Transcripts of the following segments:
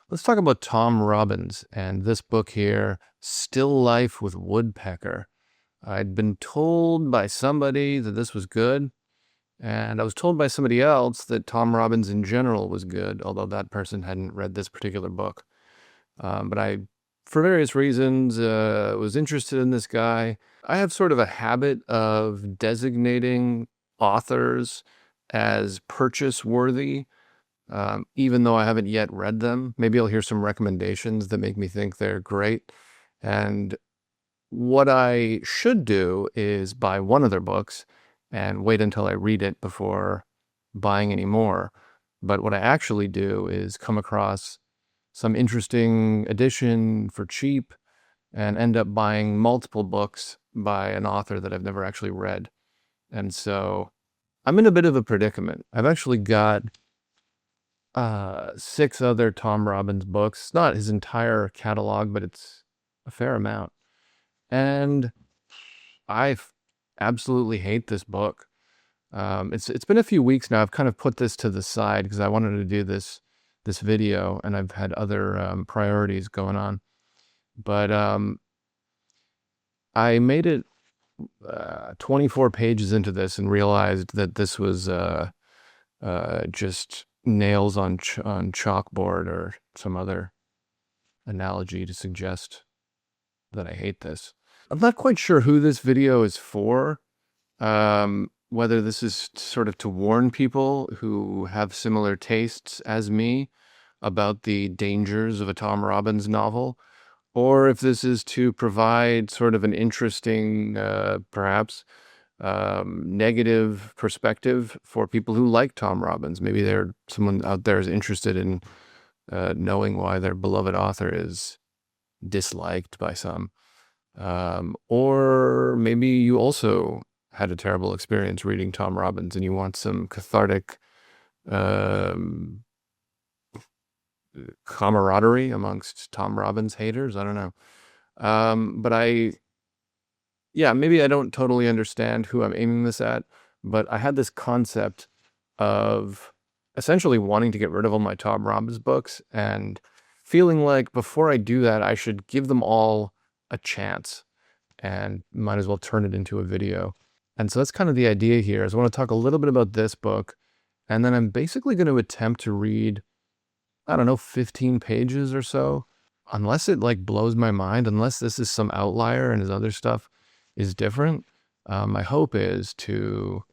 Let's talk about Tom Robbins and this book here, Still Life with Woodpecker. I'd been told by somebody that this was good, and I was told by somebody else that Tom Robbins in general was good, although that person hadn't read this particular book. But I, for various reasons, was interested in this guy. I have sort of a habit of designating authors as purchase worthy, even though I haven't yet read them. Maybe I'll hear some recommendations that make me think they're great. And what I should do is buy one of their books and wait until I read it before buying any more. But what I actually do is come across some interesting edition for cheap and end up buying multiple books by an author that I've never actually read. And so I'm in a bit of a predicament. I've actually got 6 other Tom Robbins books. Not his entire catalog, but it's a fair amount. And I absolutely hate this book. It's been a few weeks now. I've kind of put this to the side because I wanted to do this video, and I've had other priorities going on. But I made it 24 pages into this and realized that this was just nails on chalkboard or some other analogy to suggest that I hate this. I'm not quite sure who this video is for, whether this is sort of to warn people who have similar tastes as me about the dangers of a Tom Robbins novel, or if this is to provide sort of an interesting, perhaps, negative perspective for people who like Tom Robbins. Maybe someone out there is interested in knowing why their beloved author is disliked by some. Or maybe you also had a terrible experience reading Tom Robbins and you want some cathartic camaraderie amongst Tom Robbins haters. I don't know. But maybe I don't totally understand who I'm aiming this at, but I had this concept of essentially wanting to get rid of all my Tom Robbins books and feeling like before I do that, I should give them all a chance and might as well turn it into a video. And so that's kind of the idea here, is I want to talk a little bit about this book, and then I'm basically going to attempt to read, 15 pages or so, unless it like blows my mind, unless this is some outlier and his other stuff is different. My hope is to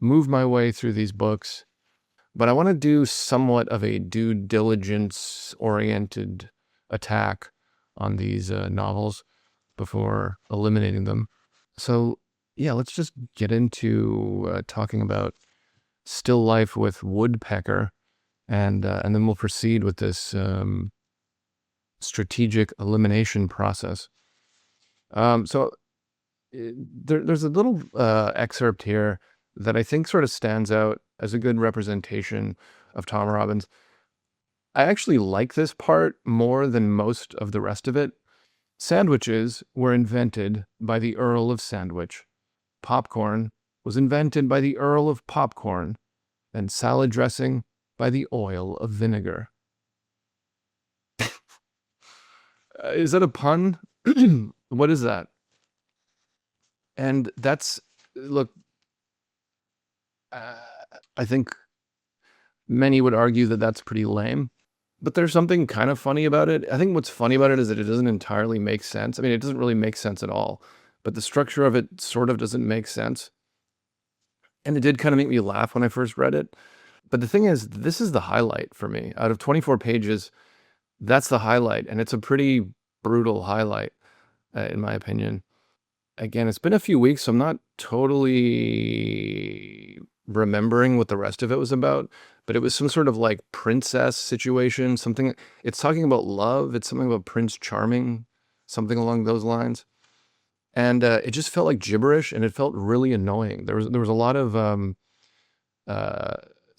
move my way through these books, but I want to do somewhat of a due diligence oriented attack on these novels before eliminating them. So yeah, let's just get into talking about Still Life with Woodpecker, and then we'll proceed with this strategic elimination process. There's a little excerpt here that I think sort of stands out as a good representation of Tom Robbins. I actually like this part more than most of the rest of it. Sandwiches were invented by the Earl of Sandwich. Popcorn was invented by the Earl of Popcorn, and salad dressing by the oil of vinegar. Is that a pun? What is that? And look, I think many would argue that that's pretty lame, but there's something kind of funny about it. I think what's funny about it is that it doesn't entirely make sense. I mean, it doesn't really make sense at all, but the structure of it sort of doesn't make sense. And it did kind of make me laugh when I first read it. But the thing is, this is the highlight for me. Out of 24 pages, that's the highlight. And it's a pretty brutal highlight, in my opinion. Again, it's been a few weeks, so I'm not totally remembering what the rest of it was about, but it was some sort of like princess situation, something. It's talking about love. It's something about Prince Charming, something along those lines. And it just felt like gibberish, and it felt really annoying. There was a lot of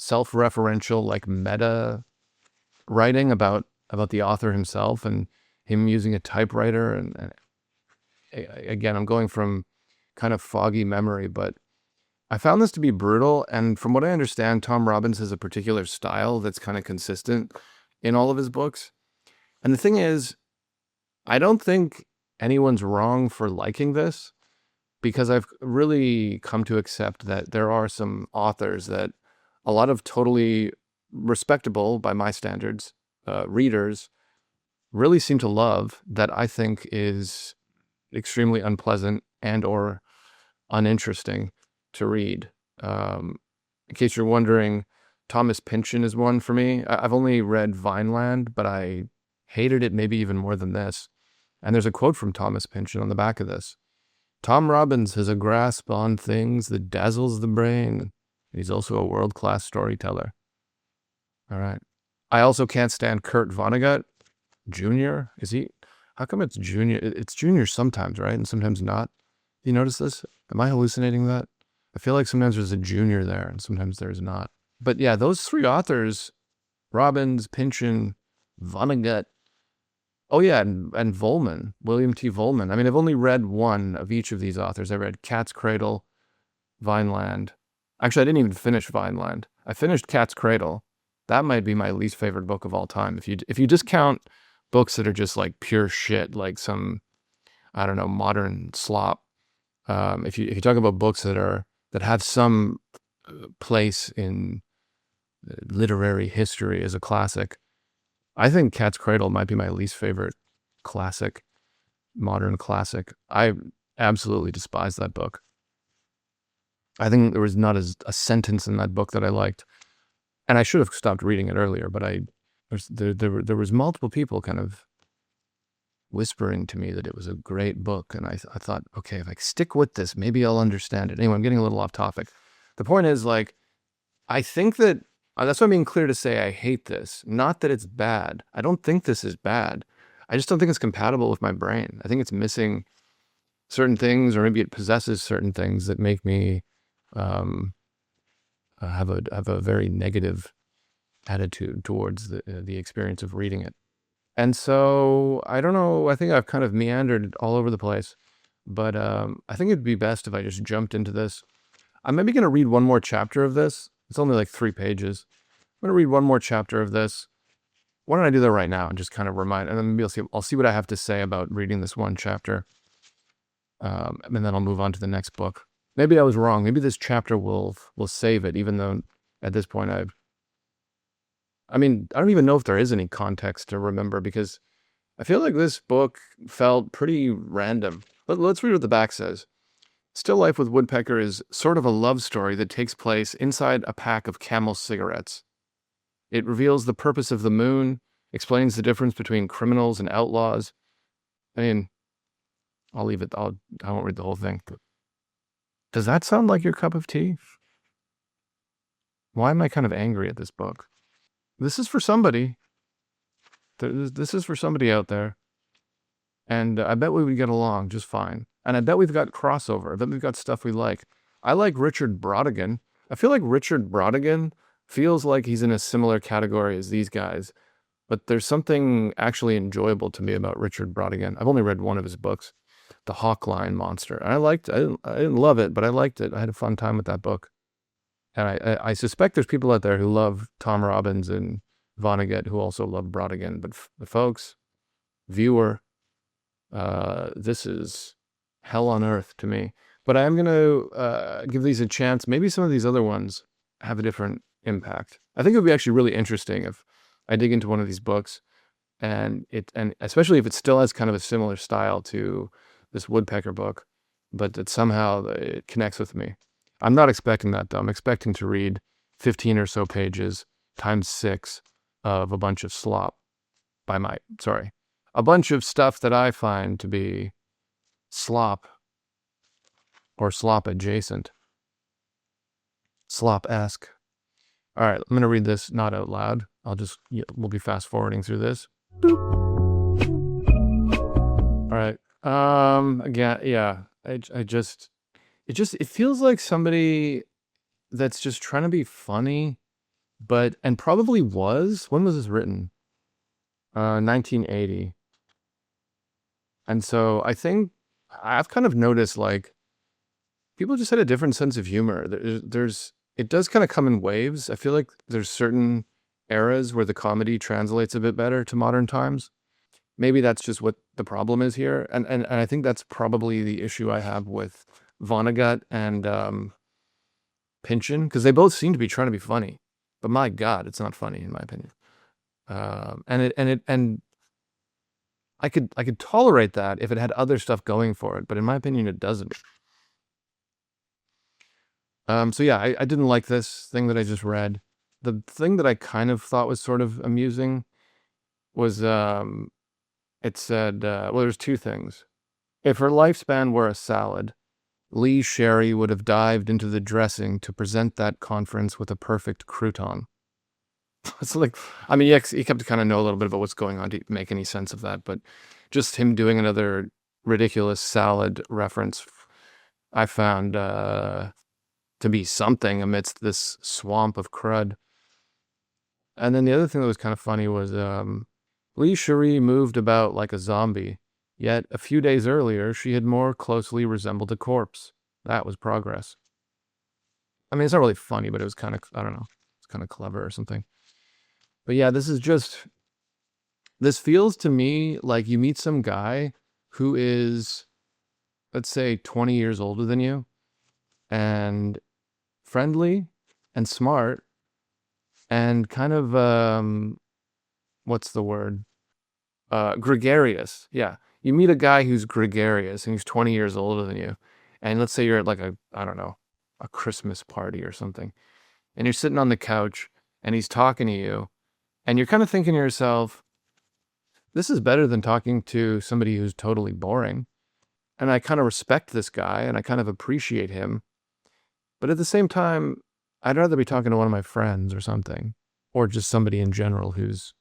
self-referential, like meta writing about the author himself and him using a typewriter. And again, I'm going from kind of foggy memory, but I found this to be brutal. And from what I understand, Tom Robbins has a particular style that's kind of consistent. in all of his books. And the thing is, I don't think anyone's wrong for liking this, because I've really come to accept that there are some authors that a lot of totally respectable, by my standards, readers really seem to love, that I think is extremely unpleasant and or uninteresting to read. In case you're wondering, Thomas Pynchon is one for me. I've only read Vineland, but I hated it maybe even more than this. And there's a quote from Thomas Pynchon on the back of this. Tom Robbins has a grasp on things that dazzles the brain. He's also a world-class storyteller. All right. I also can't stand Kurt Vonnegut Jr. Is he? How come it's Junior? It's Junior sometimes, right? And sometimes not. You notice this? Am I hallucinating that? I feel like sometimes there's a junior there and sometimes there's not. But yeah, those three authors, Robbins, Pynchon, Vonnegut. Oh yeah, and Vollman, William T. Vollman. I mean, I've only read one of each of these authors. I read Cat's Cradle, Vineland. Actually, I didn't even finish Vineland. I finished Cat's Cradle. That might be my least favorite book of all time. If you discount books that are just like pure shit, like some, I don't know, modern slop. If you talk about books that have some place in literary history as a classic, I think Cat's Cradle might be my least favorite classic, modern classic. I absolutely despise that book. I think there was not a sentence in that book that I liked. And I should have stopped reading it earlier, but there was multiple people kind of whispering to me that it was a great book. And I thought, okay, if I stick with this, maybe I'll understand it. Anyway, I'm getting a little off topic. The point is, like, I think that that's why I'm being clear to say I hate this. Not that it's bad. I don't think this is bad. I just don't think it's compatible with my brain. I think it's missing certain things, or maybe it possesses certain things that make me have a very negative attitude towards the experience of reading it. And so I don't know. I think I've kind of meandered all over the place, but I think it'd be best if I just jumped into this. I'm maybe going to read one more chapter of this. It's only like 3 pages. I'm going to read one more chapter of this. Why don't I do that right now and just kind of remind, and then maybe I'll see what I have to say about reading this one chapter. And then I'll move on to the next book. Maybe I was wrong. Maybe this chapter will save it, even though at this point I don't even know if there is any context to remember, because I feel like this book felt pretty random. Let's read what the back says. Still Life with Woodpecker is sort of a love story that takes place inside a pack of Camel cigarettes. It reveals the purpose of the moon, explains the difference between criminals and outlaws. I mean, I'll leave it. I won't read the whole thing. Does that sound like your cup of tea? Why am I kind of angry at this book? This is for somebody. This is for somebody out there. And I bet we would get along just fine. And I bet we've got crossover. I bet we've got stuff we like. I like Richard Brautigan. I feel like Richard Brautigan feels like he's in a similar category as these guys. But there's something actually enjoyable to me about Richard Brautigan. I've only read one of his books, The Hawkline Monster. And I didn't love it, but I liked it. I had a fun time with that book. And I suspect there's people out there who love Tom Robbins and Vonnegut who also love Brautigan. But folks, viewer, this is hell on earth to me. But I'm going to give these a chance. Maybe some of these other ones have a different impact. I think it would be actually really interesting if I dig into one of these books, and especially if it still has kind of a similar style to this Woodpecker book, but that somehow it connects with me. I'm not expecting that, though. I'm expecting to read 15 or so pages times 6 of a bunch of slop a bunch of stuff that I find to be slop or slop adjacent, slop-esque. All right, I'm going to read this not out loud. We'll be fast forwarding through this. Boop. All right. Again, yeah. It feels like somebody that's just trying to be funny, and probably was. When was this written? 1980. And so I think I've kind of noticed, like, people just had a different sense of humor. It does kind of come in waves. I feel like there's certain eras where the comedy translates a bit better to modern times. Maybe that's just what the problem is here. And I think that's probably the issue I have with Vonnegut and Pynchon, because they both seem to be trying to be funny. But my God, it's not funny in my opinion. And I could tolerate that if it had other stuff going for it, but in my opinion, it doesn't. So yeah, I didn't like this thing that I just read. The thing that I kind of thought was sort of amusing was it said, well, there's two things. If her lifespan were a salad, Lee Sherry would have dived into the dressing to present that conference with a perfect crouton. It's like, I mean, he kept to kind of know a little bit about what's going on to make any sense of that, but just him doing another ridiculous salad reference, I found to be something amidst this swamp of crud. And then the other thing that was kind of funny was Lee Cherie moved about like a zombie, yet a few days earlier she had more closely resembled a corpse. That was progress. I mean, it's not really funny, but it was kind of, I don't know, it's kind of clever or something. But yeah, this feels to me like you meet some guy who is, let's say, 20 years older than you and friendly and smart and kind of, what's the word? Gregarious. Yeah. You meet a guy who's gregarious and he's 20 years older than you. And let's say you're at like I don't know, a Christmas party or something. And you're sitting on the couch and he's talking to you. And you're kind of thinking to yourself, this is better than talking to somebody who's totally boring. And I kind of respect this guy and I kind of appreciate him. But at the same time, I'd rather be talking to one of my friends or something, or just somebody in general who's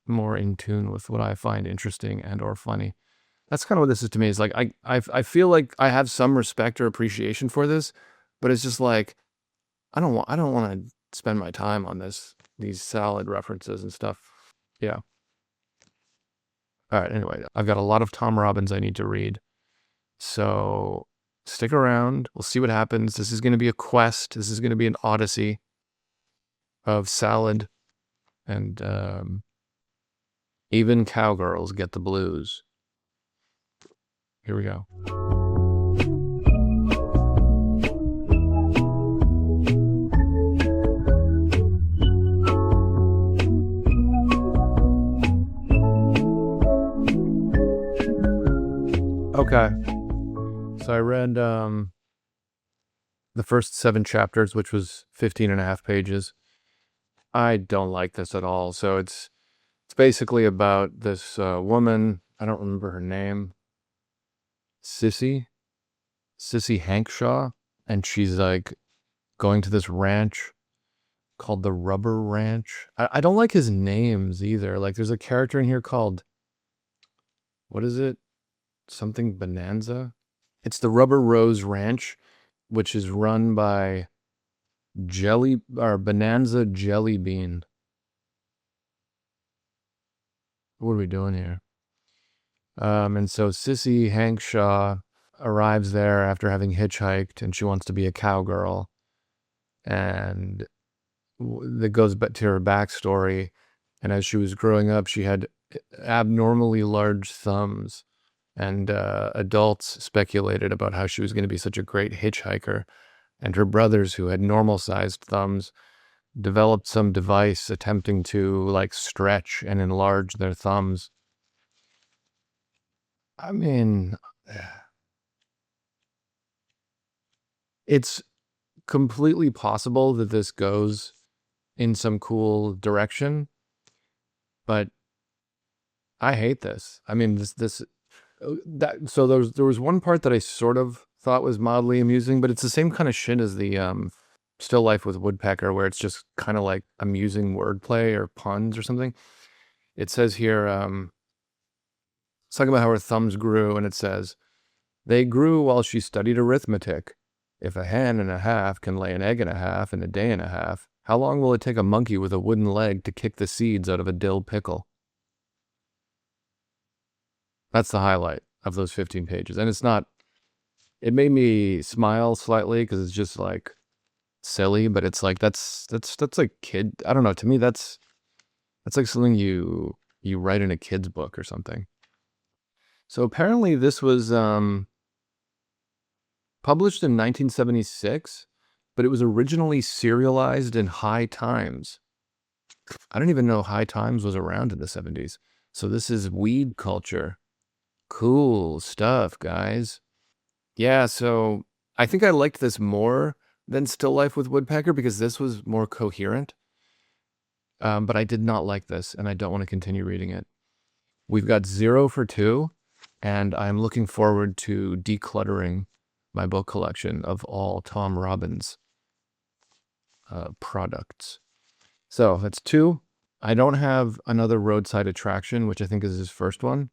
more in tune with what I find interesting and or funny. That's kind of what this is to me. Is like I feel like I have some respect or appreciation for this, but it's just like I don't want to spend my time on these salad references and stuff. Yeah. All right. Anyway, I've got a lot of Tom Robbins I need to read, so stick around. We'll see what happens. This is going to be a quest. This is going to be an odyssey of salad and even cowgirls get the blues. Here we go. Okay. So I read the first 7 chapters, which was 15 and a half pages. I don't like this at all. So it's basically about this woman. I don't remember her name. Sissy Hankshaw. And she's like going to this ranch called the Rubber Ranch. I don't like his names either. Like there's a character in here called, what is it? Something Bonanza. It's the Rubber Rose Ranch, which is run by Bonanza Jelly Bean. What are we doing here? And so Sissy Hankshaw arrives there after having hitchhiked, and she wants to be a cowgirl. And that goes back to her backstory. And as she was growing up, she had abnormally large thumbs. And adults speculated about how she was going to be such a great hitchhiker. And her brothers, who had normal-sized thumbs, developed some device attempting to like stretch and enlarge their thumbs. I mean, it's completely possible that this goes in some cool direction, but I hate this. I mean, so there was one part that I sort of thought was mildly amusing, but it's the same kind of shit as the Still Life with Woodpecker, where it's just kind of like amusing wordplay or puns or something. It says here, it's talking about how her thumbs grew, and it says, they grew while she studied arithmetic. If a hen and a half can lay an egg and a half in a day and a half, how long will it take a monkey with a wooden leg to kick the seeds out of a dill pickle? That's the highlight of those 15 pages. And it made me smile slightly because it's just like silly, but it's like, that's like kid. I don't know. To me, that's That's like something you write in a kid's book or something. So apparently this was published in 1976, but it was originally serialized in High Times. I don't even know High Times was around in the 70s. So this is weed culture. Cool stuff, guys. Yeah, so I think I liked this more than Still Life with Woodpecker because this was more coherent. But I did not like this, and I don't want to continue reading it. We've got 0 for 2, and I'm looking forward to decluttering my book collection of all Tom Robbins products. So that's 2. I don't have another Roadside Attraction, which I think is his first one.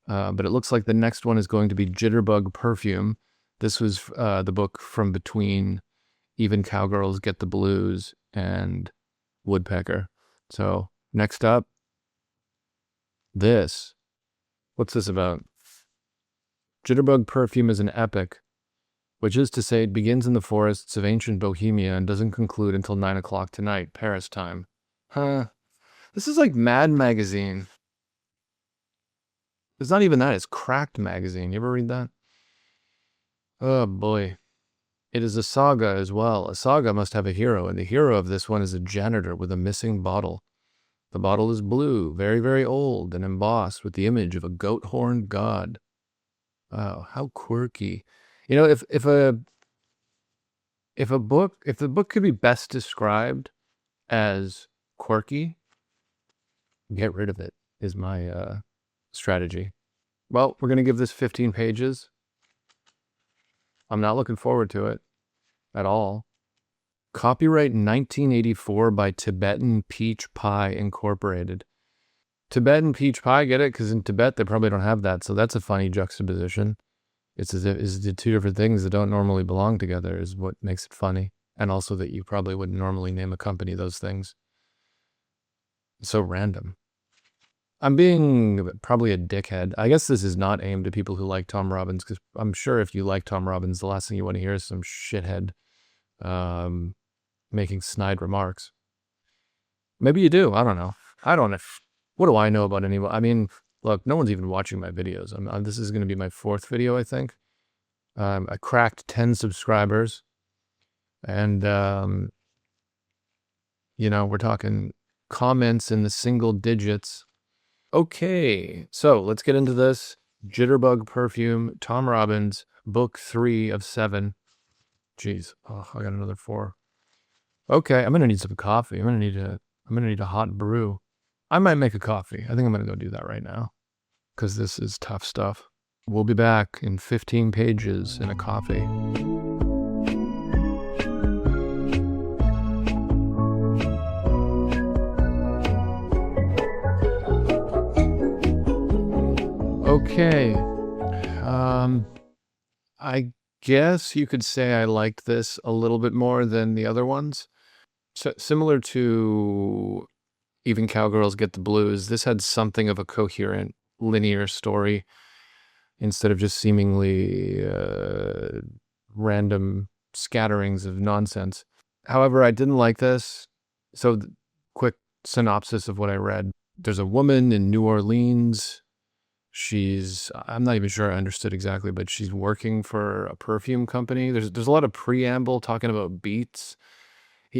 But it looks like the next one is going to be Jitterbug Perfume. This was the book from between Even Cowgirls Get the Blues and Woodpecker. So next up, this. What's this about? Jitterbug Perfume is an epic, which is to say it begins in the forests of ancient Bohemia and doesn't conclude until 9 o'clock tonight, Paris time. Huh. This is like Mad Magazine. It's not even that, it's Cracked Magazine. You ever read that? Oh boy. It is a saga as well. A saga must have a hero, and the hero of this one is a janitor with a missing bottle. The bottle is blue, very, very old, and embossed with the image of a goat-horned god. Wow, how quirky. You know, if the book could be best described as quirky, get rid of it is my strategy. Well, we're going to give this 15 pages. I'm not looking forward to it at all. Copyright 1984 by Tibetan Peach Pie Incorporated. Tibetan peach pie, get it? Because in Tibet, they probably don't have that. So that's a funny juxtaposition. It's as if it's the two different things that don't normally belong together is what makes it funny. And also that you probably wouldn't normally name a company those things. It's so random. I'm being probably a dickhead. I guess this is not aimed at people who like Tom Robbins, because I'm sure if you like Tom Robbins, the last thing you want to hear is some shithead making snide remarks. Maybe you do. I don't know. I don't know. What do I know about anyone? I mean, look, no one's even watching my videos. This is going to be my 4th video, I think. I cracked 10 subscribers. And, you know, we're talking comments in the single digits. Okay, so let's get into this. Jitterbug Perfume, Tom Robbins, book 3 of 7. Jeez, oh, I got another 4. Okay, I'm gonna need some coffee. I'm gonna need a hot brew. I might make a coffee. I think I'm gonna go do that right now, because this is tough stuff. We'll be back in 15 pages in a coffee. Okay. I guess you could say I liked this a little bit more than the other ones. So, similar to Even Cowgirls Get the Blues, this had something of a coherent, linear story instead of just seemingly random scatterings of nonsense. However, I didn't like this. So, quick synopsis of what I read. There's a woman in New Orleans. I'm not even sure I understood exactly, but she's working for a perfume company. There's a lot of preamble talking about beats.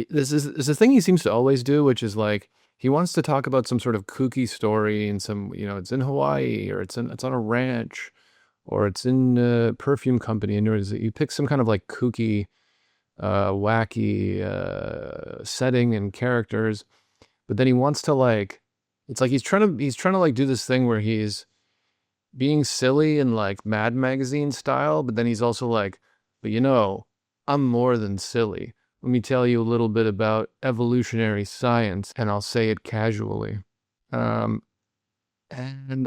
This is a thing he seems to always do, which is like, he wants to talk about some sort of kooky story and some, you know, it's in Hawaii or it's on a ranch or it's in a perfume company. And you pick some kind of like kooky, wacky setting and characters, but then he wants to like, it's like he's trying to like do this thing where he's being silly in like Mad Magazine style, but then he's also like, but you know, I'm more than silly. Let me tell you a little bit about evolutionary science, and I'll say it casually. And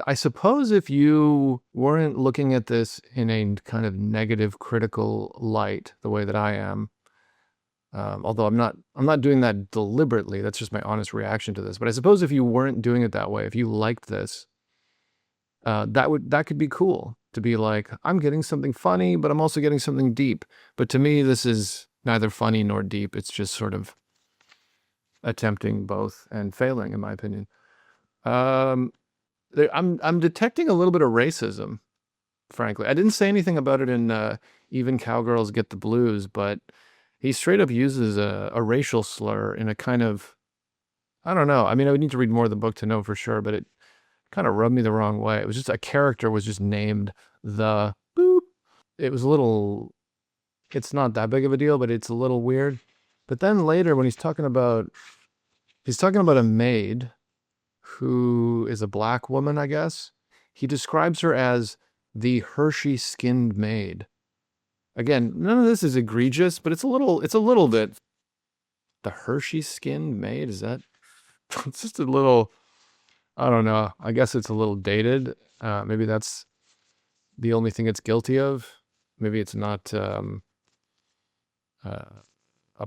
I suppose if you weren't looking at this in a kind of negative, critical light, the way that I am, although I'm not doing that deliberately, that's just my honest reaction to this. But I suppose if you weren't doing it that way, if you liked this, that could be cool to be like, I'm getting something funny, but I'm also getting something deep. But to me, this is neither funny nor deep. It's just sort of attempting both and failing, in my opinion. Um, I'm detecting a little bit of racism, frankly. I didn't say anything about it in Even Cowgirls Get the Blues, but he straight up uses a racial slur in a kind of, I don't know. I mean, I would need to read more of the book to know for sure, but it kind of rubbed me the wrong way. It was just a character was just named the boop. It was a little, it's not that big of a deal, but it's a little weird. But then later when he's talking about a maid who is a black woman, I guess. He describes her as the Hershey skinned maid. Again, none of this is egregious, but it's a little bit. The Hershey skinned maid, is that? It's just a little, I don't know. I guess it's a little dated. Maybe that's the only thing it's guilty of. Maybe it's not a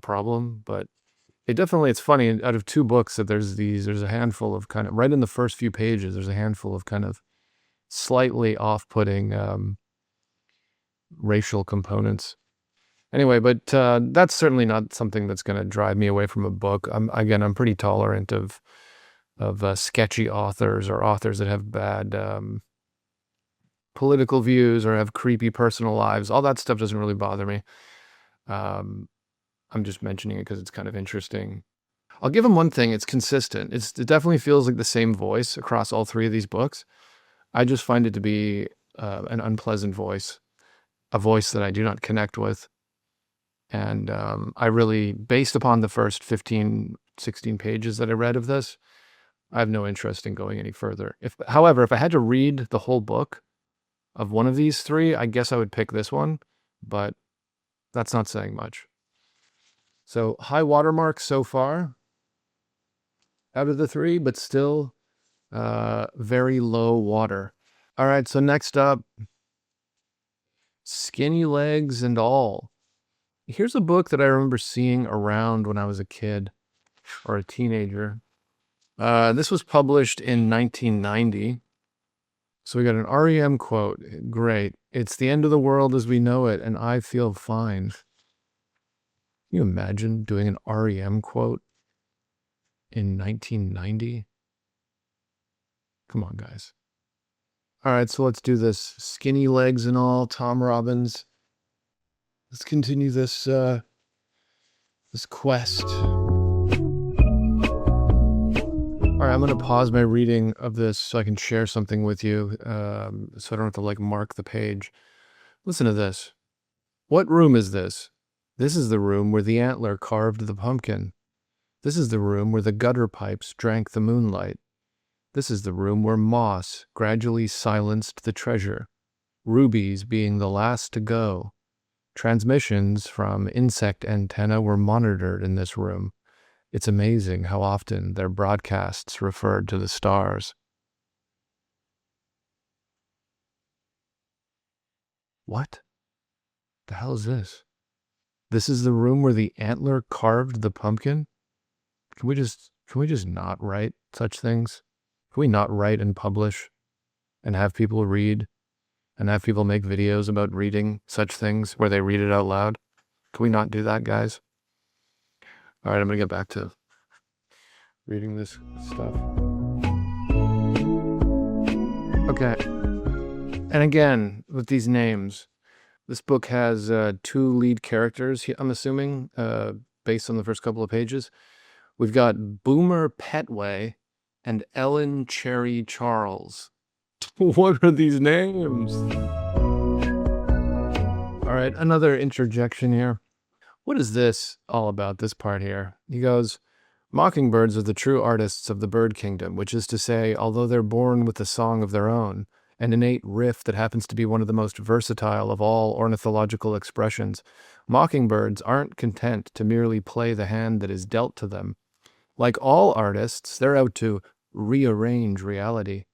problem, but it's funny. Out of two books, that there's a handful of kind of, right in the first few pages, there's a handful of kind of slightly off-putting racial components. Anyway, but that's certainly not something that's going to drive me away from a book. I'm pretty tolerant of sketchy authors or authors that have bad political views or have creepy personal lives. All that stuff doesn't really bother me. I'm just mentioning it because it's kind of interesting. I'll give him one thing. It's consistent. It definitely feels like the same voice across all three of these books. I just find it to be an unpleasant voice, a voice that I do not connect with. And I really, based upon the first 15, 16 pages that I read of this, I have no interest in going any further. However, if I had to read the whole book of one of these three, I guess I would pick this one, but that's not saying much. So high watermark so far out of the three, but still very low water. All right, so next up, Skinny Legs and All. Here's a book that I remember seeing around when I was a kid or a teenager. This was published in 1990. So we got an REM quote. Great. It's the end of the world as we know it, and I feel fine. Can you imagine doing an REM quote in 1990? Come on, guys. All right, so let's do this. Skinny Legs and All, Tom Robbins. Let's continue this this quest. All right, I'm going to pause my reading of this so I can share something with you, so I don't have to like mark the page. Listen to this. What room is this? This is the room where the antler carved the pumpkin. This is the room where the gutter pipes drank the moonlight. This is the room where moss gradually silenced the treasure, rubies being the last to go. Transmissions from insect antenna were monitored in this room. It's amazing how often their broadcasts referred to the stars. What the hell is this? This is the room where the antler carved the pumpkin? Can we just not write such things? Can we not write and publish and have people read and have people make videos about reading such things where they read it out loud? Can we not do that, guys? All right, I'm going to get back to reading this stuff. Okay. And again, with these names, this book has two lead characters, I'm assuming, based on the first couple of pages. We've got Boomer Petway and Ellen Cherry Charles. What are these names? All right, another interjection here. What is this all about, this part here? He goes, mockingbirds are the true artists of the bird kingdom, which is to say, although they're born with a song of their own, an innate riff that happens to be one of the most versatile of all ornithological expressions, mockingbirds aren't content to merely play the hand that is dealt to them. Like all artists, they're out to rearrange reality.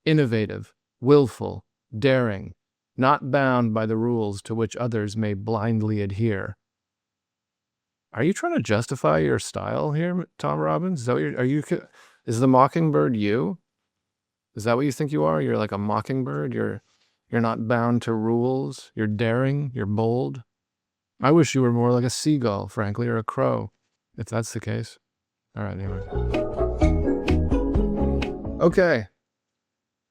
Innovative, willful, daring, not bound by the rules to which others may blindly adhere. Are you trying to justify your style here, Tom Robbins? Is that what is the mockingbird you? Is that what you think you are? You're like a mockingbird? You're not bound to rules? You're daring? You're bold? I wish you were more like a seagull, frankly, or a crow, if that's the case. All right, anyway. Okay.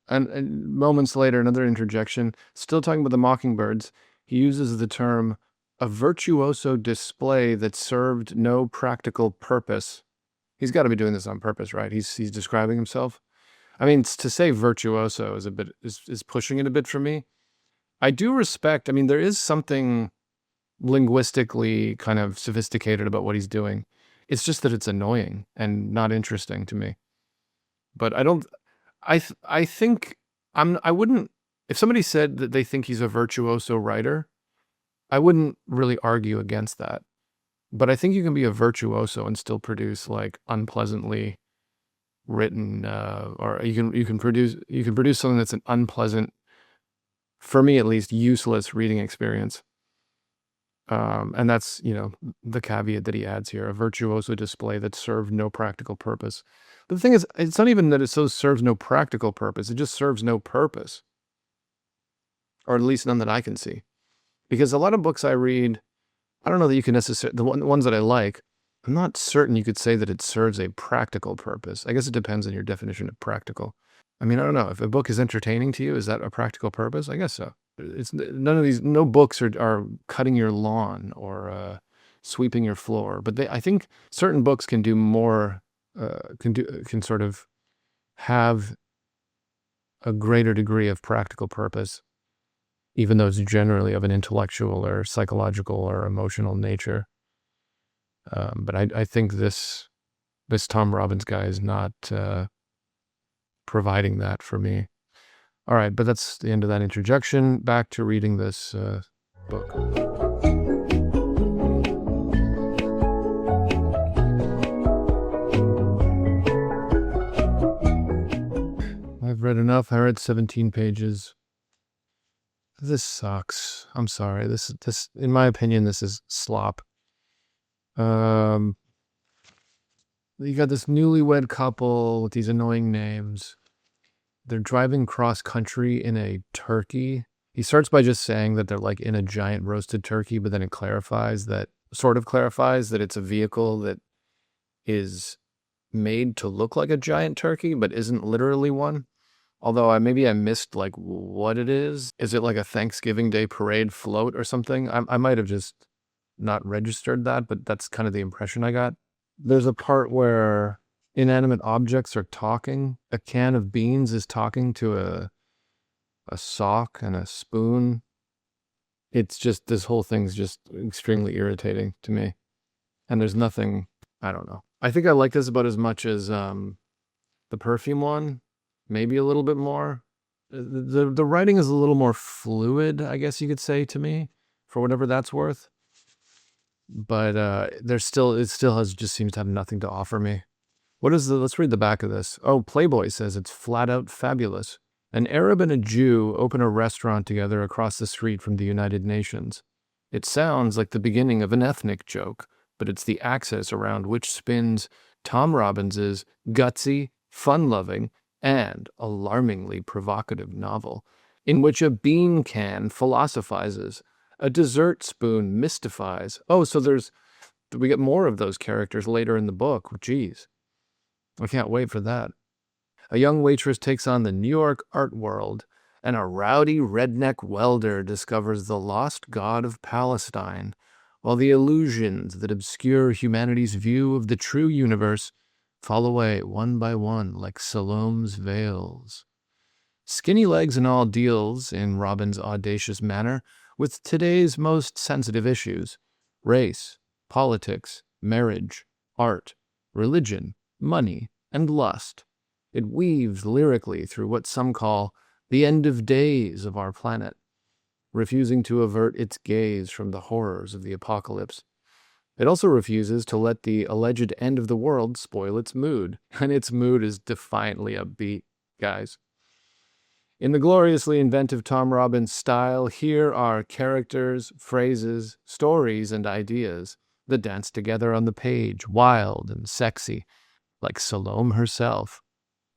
And moments later, another interjection. Still talking about the mockingbirds. He uses the term a virtuoso display that served no practical purpose. He's got to be doing this on purpose, right? He's describing himself. I mean, to say virtuoso is a bit is pushing it a bit for me. I do respect. I mean, there is something linguistically kind of sophisticated about what he's doing. It's just that it's annoying and not interesting to me. But I don't. I think I wouldn't. If somebody said that they think he's a virtuoso writer, I wouldn't really argue against that. But I think you can be a virtuoso and still produce like unpleasantly written, or you can produce something that's an unpleasant, for me at least, useless reading experience. And that's, the caveat that he adds here, a virtuoso display that served no practical purpose. But the thing is, it's not even that it serves no practical purpose. It just serves no purpose, or at least none that I can see. Because a lot of books I read, I don't know that you can necessarily, the ones that I like, I'm not certain you could say that it serves a practical purpose. I guess it depends on your definition of practical. I mean, I don't know. If a book is entertaining to you, is that a practical purpose? I guess so. It's no books are cutting your lawn or sweeping your floor. But I think certain books can do more, can sort of have a greater degree of practical purpose, even though it's generally of an intellectual or psychological or emotional nature. But I think this Tom Robbins guy is not providing that for me. All right, but that's the end of that interjection. Back to reading this book. I've read enough. I read 17 pages. This sucks. I'm sorry. This, in my opinion, this is slop. You got this newlywed couple with these annoying names. They're driving cross country in a turkey. He starts by just saying that they're like in a giant roasted turkey, but then it clarifies that it's a vehicle that is made to look like a giant turkey, but isn't literally one. Although maybe I missed like what it is. Is it like a Thanksgiving Day parade float or something? I might have just not registered that, but that's kind of the impression I got. There's a part where inanimate objects are talking. A can of beans is talking to a sock and a spoon. It's just, this whole thing's just extremely irritating to me. And there's nothing, I don't know. I think I like this about as much as the perfume one, maybe a little bit more. The writing is a little more fluid, I guess you could say, to me, for whatever that's worth. But it still just seems to have nothing to offer me. Let's read the back of this. Oh, Playboy says it's flat out fabulous. An Arab and a Jew open a restaurant together across the street from the United Nations. It sounds like the beginning of an ethnic joke, but it's the axis around which spins Tom Robbins's gutsy, fun-loving, and alarmingly provocative novel, in which a bean can philosophizes, a dessert spoon mystifies. Oh, so we get more of those characters later in the book. Geez. I can't wait for that. A young waitress takes on the New York art world, and a rowdy redneck welder discovers the lost god of Palestine, while the illusions that obscure humanity's view of the true universe fall away one by one like Salome's veils. Skinny Legs and all deals, in Robbins' audacious manner, with today's most sensitive issues: race, politics, marriage, art, religion, money, and lust. It weaves lyrically through what some call the end of days of our planet, refusing to avert its gaze from the horrors of the apocalypse. It also refuses to let the alleged end of the world spoil its mood, and its mood is defiantly upbeat, guys. In the gloriously inventive Tom Robbins style, here are characters, phrases, stories, and ideas that dance together on the page, wild and sexy, like Salome herself.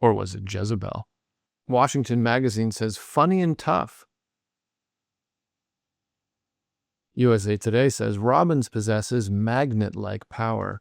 Or was it Jezebel? Washington Magazine says funny and tough. USA Today says Robbins possesses magnet-like power.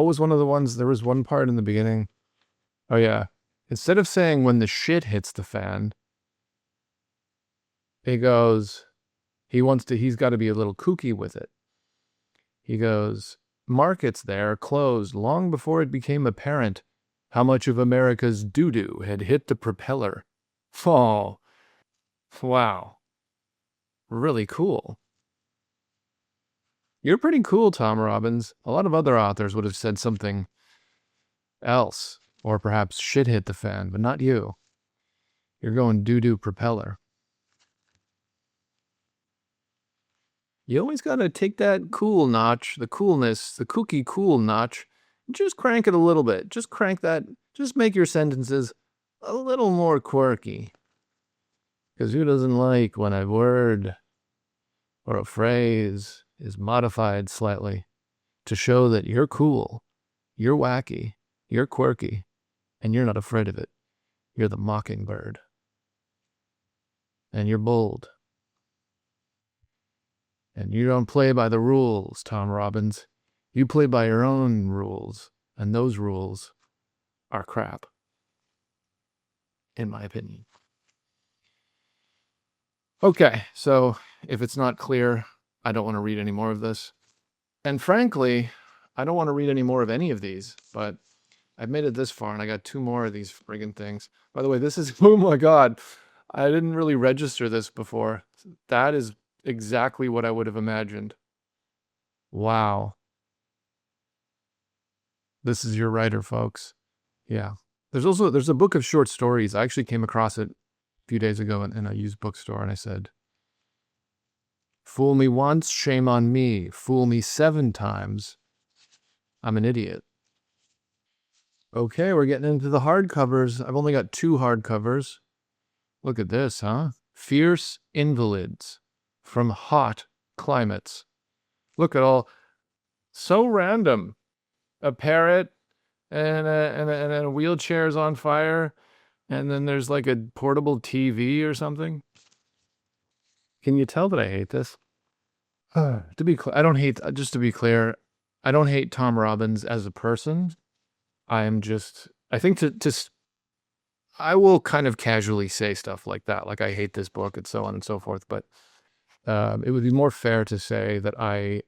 What was one of the ones? There was one part in the beginning. Oh, yeah. Instead of saying when the shit hits the fan, he goes, he's got to be a little kooky with it. He goes, markets there closed long before it became apparent how much of America's doo-doo had hit the propeller. Oh, wow. Really cool. You're pretty cool, Tom Robbins. A lot of other authors would have said something else, or perhaps shit hit the fan, but not you. You're going doo-doo propeller. You always got to take that cool notch, the coolness, the kooky cool notch, and just crank it a little bit. Just crank that, just make your sentences a little more quirky. Because who doesn't like when a word or a phrase is modified slightly to show that you're cool, you're wacky, you're quirky, and you're not afraid of it. You're the mockingbird. And you're bold. And you don't play by the rules, Tom Robbins. You play by your own rules, and those rules are crap, in my opinion. Okay, so if it's not clear, I don't want to read any more of this. And frankly, I don't want to read any more of any of these, but I've made it this far, and I got 2 more of these friggin' things. By the way, this is, oh my God, I didn't really register this before. That is exactly what I would have imagined. Wow. This is your writer, folks. Yeah. There's a book of short stories. I actually came across it a few days ago in a used bookstore, and I said, fool me once, shame on me. Fool me 7 times, I'm an idiot. Okay, we're getting into the hardcovers. I've only got 2 hardcovers. Look at this, huh? Fierce Invalids from Hot Climates. Look at all, so random. A parrot and a wheelchair's on fire, and then there's like a portable TV or something. Can you tell that I hate this? To be clear, I don't hate, just to be clear, I don't hate Tom Robbins as a person. I am just, I think I will kind of casually say stuff like that, like I hate this book and so on and so forth, but it would be more fair to say that I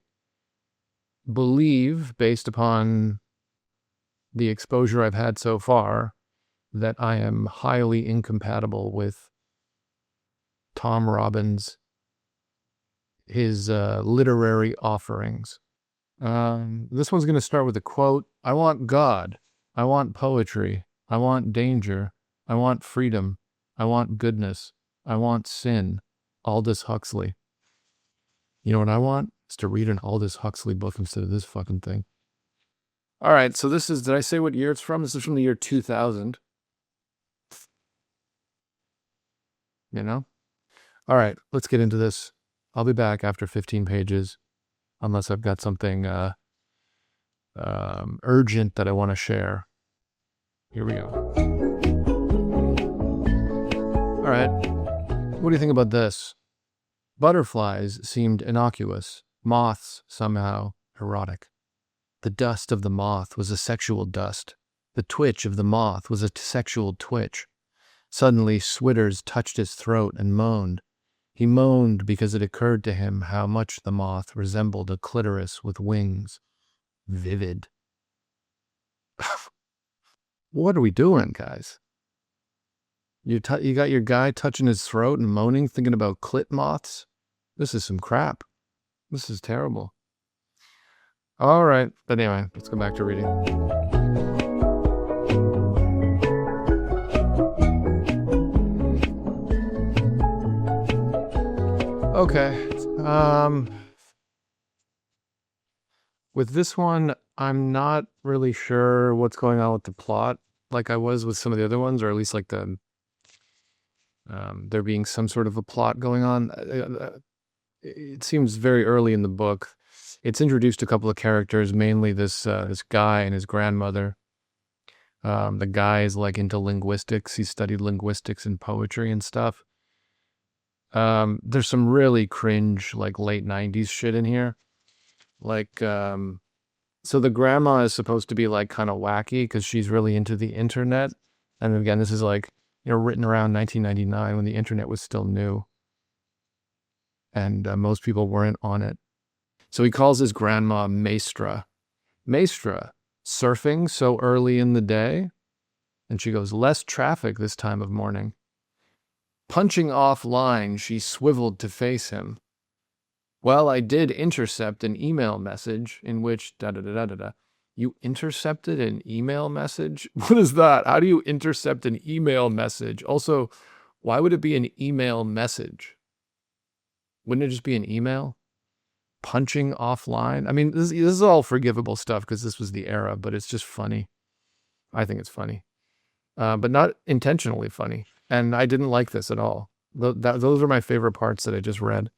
believe, based upon the exposure I've had so far, that I am highly incompatible with Tom Robbins, his literary offerings. This one's going to start with a quote. I want God. I want poetry. I want danger. I want freedom. I want goodness. I want sin. Aldous Huxley. You know what I want? Is to read an Aldous Huxley book instead of this fucking thing. All right, so this is, did I say what year it's from? This is from the year 2000. You know? All right, let's get into this. I'll be back after 15 pages, unless I've got something urgent that I want to share. Here we go. All right, what do you think about this? Butterflies seemed innocuous, moths somehow erotic. The dust of the moth was a sexual dust. The twitch of the moth was a sexual twitch. Suddenly, Switters touched his throat and moaned. He moaned because it occurred to him how much the moth resembled a clitoris with wings. Vivid. What are we doing, guys? You got your guy touching his throat and moaning, thinking about clit moths? This is some crap. This is terrible. All right, but anyway, let's go back to reading. Okay. With this one, I'm not really sure what's going on with the plot, like I was with some of the other ones, or at least like the there being some sort of a plot going on. It seems very early in the book. It's introduced a couple of characters, mainly this guy and his grandmother. The guy is like into linguistics. He studied linguistics and poetry and stuff. There's some really cringe, like late 90s shit in here. Like, So the grandma is supposed to be like kind of wacky because she's really into the internet. And again, this is like, written around 1999 when the internet was still new and most people weren't on it. So he calls his grandma Maestra. Maestra, surfing so early in the day? And she goes, less traffic this time of morning. Punching offline, she swiveled to face him. Well, I did intercept an email message in which da-da-da-da-da-da. You intercepted an email message? What is that? How do you intercept an email message? Also, why would it be an email message? Wouldn't it just be an email? Punching offline? I mean, this is all forgivable stuff because this was the era, but it's just funny. I think it's funny. But not intentionally funny. And I didn't like this at all. Those are my favorite parts that I just read.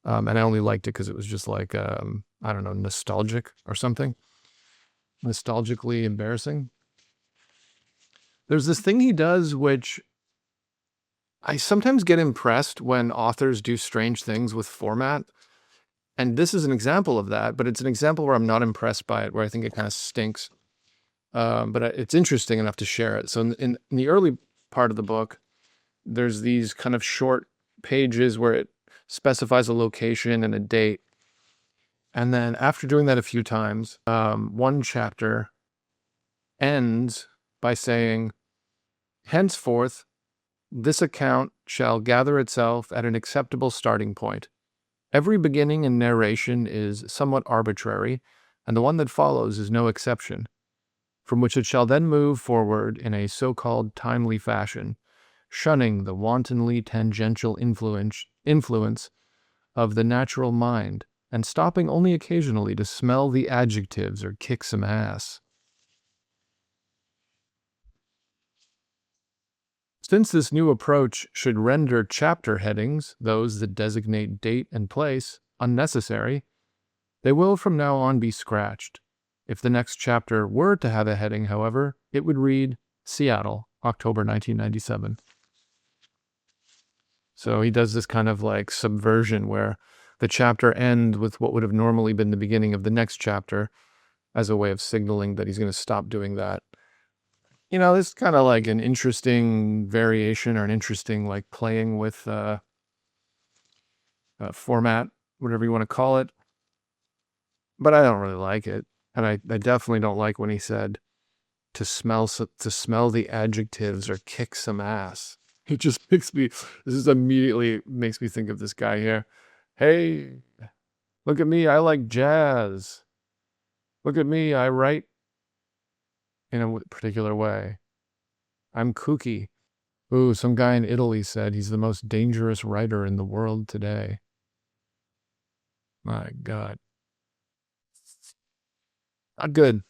And I only liked it because it was just like, I don't know, nostalgic or something. Nostalgically embarrassing. There's this thing he does, which I sometimes get impressed when authors do strange things with format. And this is an example of that, but it's an example where I'm not impressed by it, where I think it kind of stinks. But it's interesting enough to share it. So in the early part of the book, there's these kind of short pages where it specifies a location and a date. And then after doing that a few times, one chapter ends by saying, henceforth, this account shall gather itself at an acceptable starting point. Every beginning in narration is somewhat arbitrary, and the one that follows is no exception, from which it shall then move forward in a so-called timely fashion, shunning the wantonly tangential influence of the natural mind, and stopping only occasionally to smell the adjectives or kick some ass. Since this new approach should render chapter headings, those that designate date and place, unnecessary, they will from now on be scratched. If the next chapter were to have a heading, however, it would read Seattle, October 1997. So he does this kind of like subversion where the chapter ends with what would have normally been the beginning of the next chapter as a way of signaling that he's going to stop doing that. This is kind of like an interesting variation or an interesting like playing with format, whatever you want to call it. But I don't really like it. And I definitely don't like when he said to smell the adjectives or kick some ass. It just immediately makes me think of this guy here. Hey, look at me. I like jazz. Look at me. I write in a particular way. I'm kooky. Ooh, some guy in Italy said he's the most dangerous writer in the world today. My God. Not good.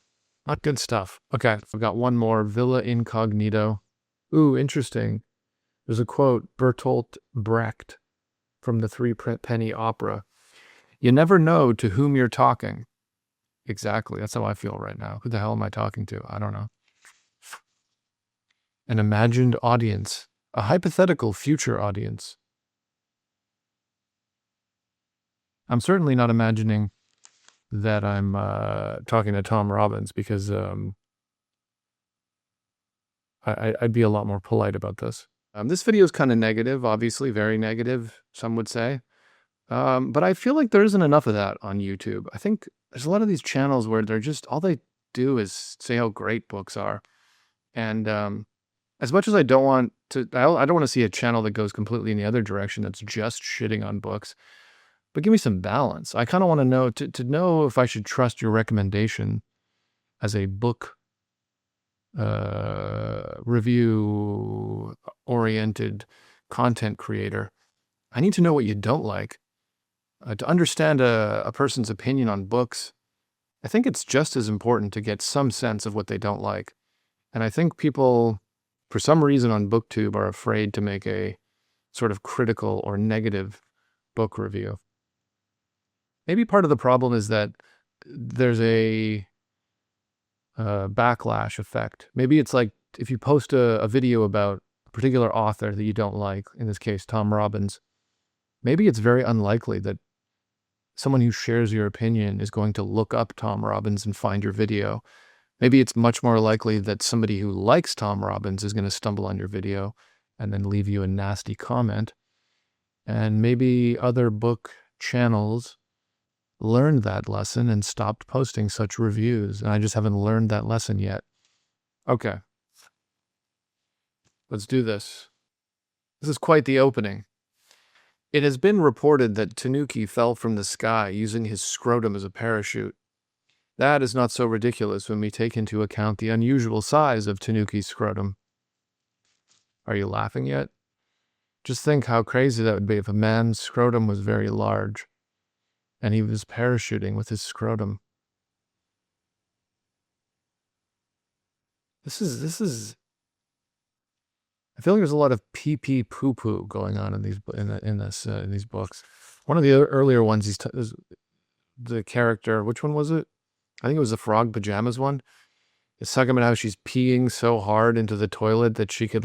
Not good stuff. Okay, I've got one more. Villa Incognito. Ooh, interesting. There's a quote, Bertolt Brecht, from the Three-Penny Opera. You never know to whom you're talking. Exactly. That's how I feel right now. Who the hell am I talking to? I don't know. An imagined audience. A hypothetical future audience. I'm certainly not imagining that I'm talking to Tom Robbins because I'd be a lot more polite about this. This video is kind of negative, obviously, very negative, some would say. But I feel like there isn't enough of that on YouTube. I think there's a lot of these channels where they're just, all they do is say how great books are. And as much as I don't want to, I don't want to see a channel that goes completely in the other direction that's just shitting on books. But give me some balance. I kind of want to know, to know if I should trust your recommendation as a book review-oriented content creator. I need to know what you don't like. To understand a person's opinion on books, I think it's just as important to get some sense of what they don't like. And I think people, for some reason on BookTube, are afraid to make a sort of critical or negative book review. Maybe part of the problem is that there's a backlash effect. Maybe it's like if you post a video about a particular author that you don't like, in this case, Tom Robbins, maybe it's very unlikely that someone who shares your opinion is going to look up Tom Robbins and find your video. Maybe it's much more likely that somebody who likes Tom Robbins is going to stumble on your video and then leave you a nasty comment. And maybe other book channels learned that lesson and stopped posting such reviews. And I just haven't learned that lesson yet. Okay. Let's do this. This is quite the opening. It has been reported that Tanuki fell from the sky using his scrotum as a parachute. That is not so ridiculous when we take into account the unusual size of Tanuki's scrotum. Are you laughing yet? Just think how crazy that would be if a man's scrotum was very large and he was parachuting with his scrotum. This is I feel like there's a lot of pee-pee poo-poo going on in these books. One of the earlier ones, is the character, which one was it? I think it was the Frog Pajamas one. It's talking about how she's peeing so hard into the toilet that she could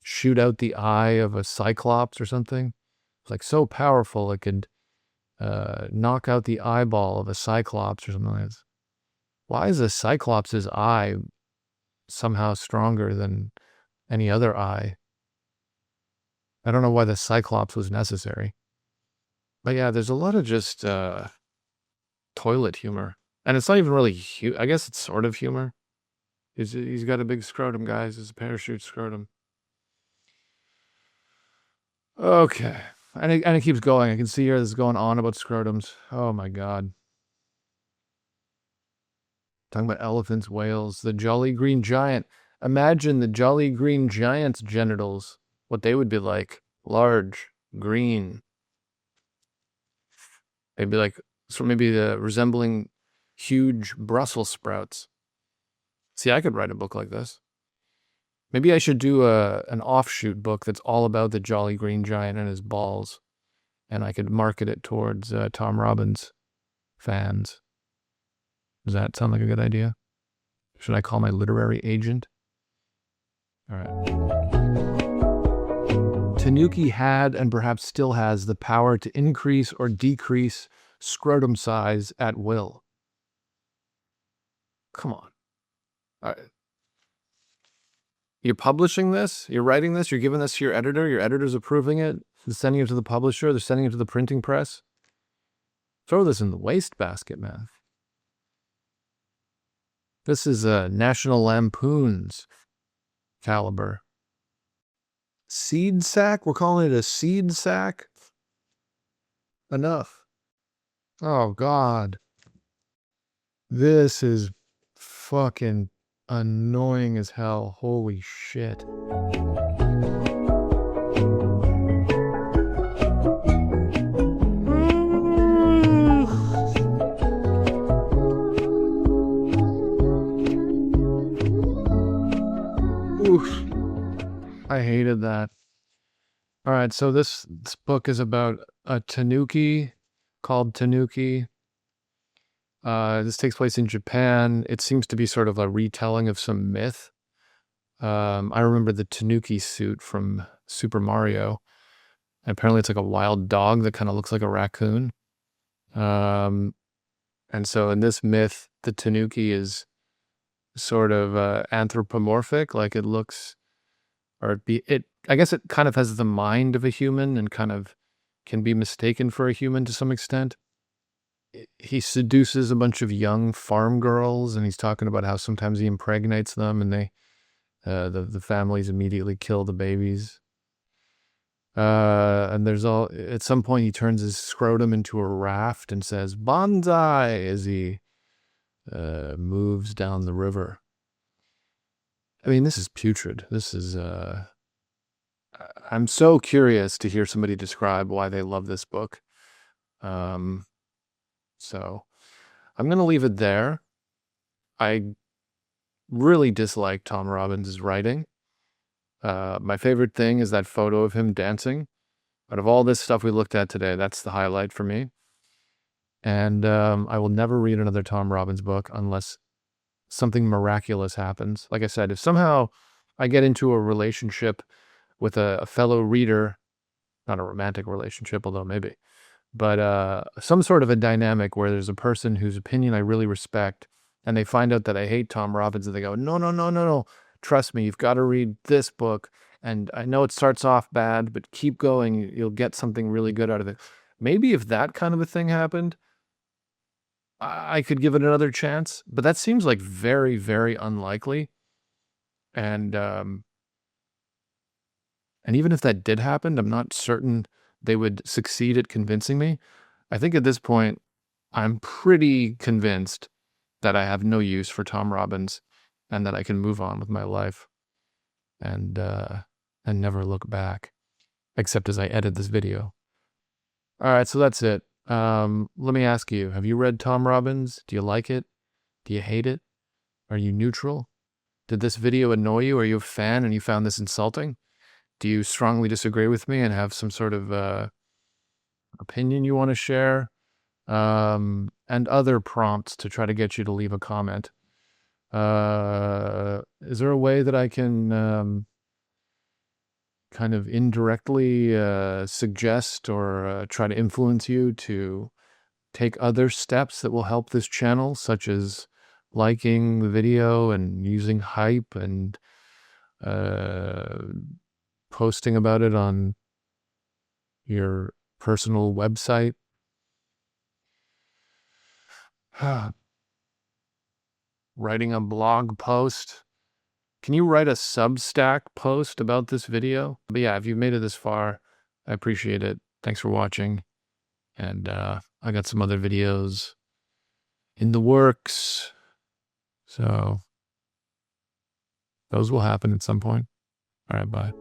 shoot out the eye of a cyclops or something. It's like so powerful it could knock out the eyeball of a cyclops or something like that. Why is a cyclops' eye somehow stronger than any other eye? I don't know why the cyclops was necessary. But yeah, there's a lot of just toilet humor. And it's not even really, I guess it's sort of humor. He's got a big scrotum, guys. It's a parachute scrotum. Okay. And it keeps going. I can see here this is going on about scrotums. Oh my God. Talking about elephants, whales, the Jolly Green Giant. Imagine the Jolly Green Giant's genitals, what they would be like. Large, green. They'd be like, so maybe resembling huge Brussels sprouts. See, I could write a book like this. Maybe I should do an offshoot book that's all about the Jolly Green Giant and his balls. And I could market it towards Tom Robbins fans. Does that sound like a good idea? Should I call my literary agent? All right. Tanuki had and perhaps still has the power to increase or decrease scrotum size at will. Come on. All right. You're publishing this? You're writing this? You're giving this to your editor? Your editor's approving it? They're sending it to the publisher? They're sending it to the printing press? Throw this in the wastebasket, man. This is National Lampoon's caliber. Seed sack? We're calling it a seed sack? Enough. Oh, God. This is fucking annoying as hell. Holy shit. Oof. I hated that. All right, so this book is about a tanuki called Tanuki. This takes place in Japan. It seems to be sort of a retelling of some myth. I remember the Tanuki suit from Super Mario. And apparently it's like a wild dog that kind of looks like a raccoon. And so in this myth, the Tanuki is sort of anthropomorphic, like it looks, or I guess it kind of has the mind of a human and kind of can be mistaken for a human to some extent. He seduces a bunch of young farm girls, and he's talking about how sometimes he impregnates them, and the families immediately kill the babies. And at some point he turns his scrotum into a raft and says "Bonsai" as he moves down the river. I mean, this is putrid. This is I'm so curious to hear somebody describe why they love this book. So I'm going to leave it there. I really dislike Tom Robbins' writing. My favorite thing is that photo of him dancing. Out of all this stuff we looked at today, that's the highlight for me. And I will never read another Tom Robbins book unless something miraculous happens. Like I said, if somehow I get into a relationship with a fellow reader not a romantic relationship, although maybe, but some sort of a dynamic where there's a person whose opinion I really respect, and they find out that I hate Tom Robbins, and they go, no, no, no, no, no, trust me, you've got to read this book, and I know it starts off bad, but keep going, you'll get something really good out of it. Maybe if that kind of a thing happened, I could give it another chance, but that seems like very, very unlikely. And and even if that did happen, I'm not certain they would succeed at convincing me. I think at this point, I'm pretty convinced that I have no use for Tom Robbins and that I can move on with my life and never look back, except as I edit this video. All right, so that's it. Let me ask you, have you read Tom Robbins? Do you like it? Do you hate it? Are you neutral? Did this video annoy you? Are you a fan and you found this insulting? Do you strongly disagree with me and have some sort of opinion you want to share? And other prompts to try to get you to leave a comment. Is there a way that I can kind of indirectly suggest or try to influence you to take other steps that will help this channel, such as liking the video and using hype and posting about it on your personal website? Writing a blog post? Can you write a Substack post about this video? But yeah, if you've made it this far, I appreciate it. Thanks for watching. And I got some other videos in the works. So those will happen at some point. All right, bye.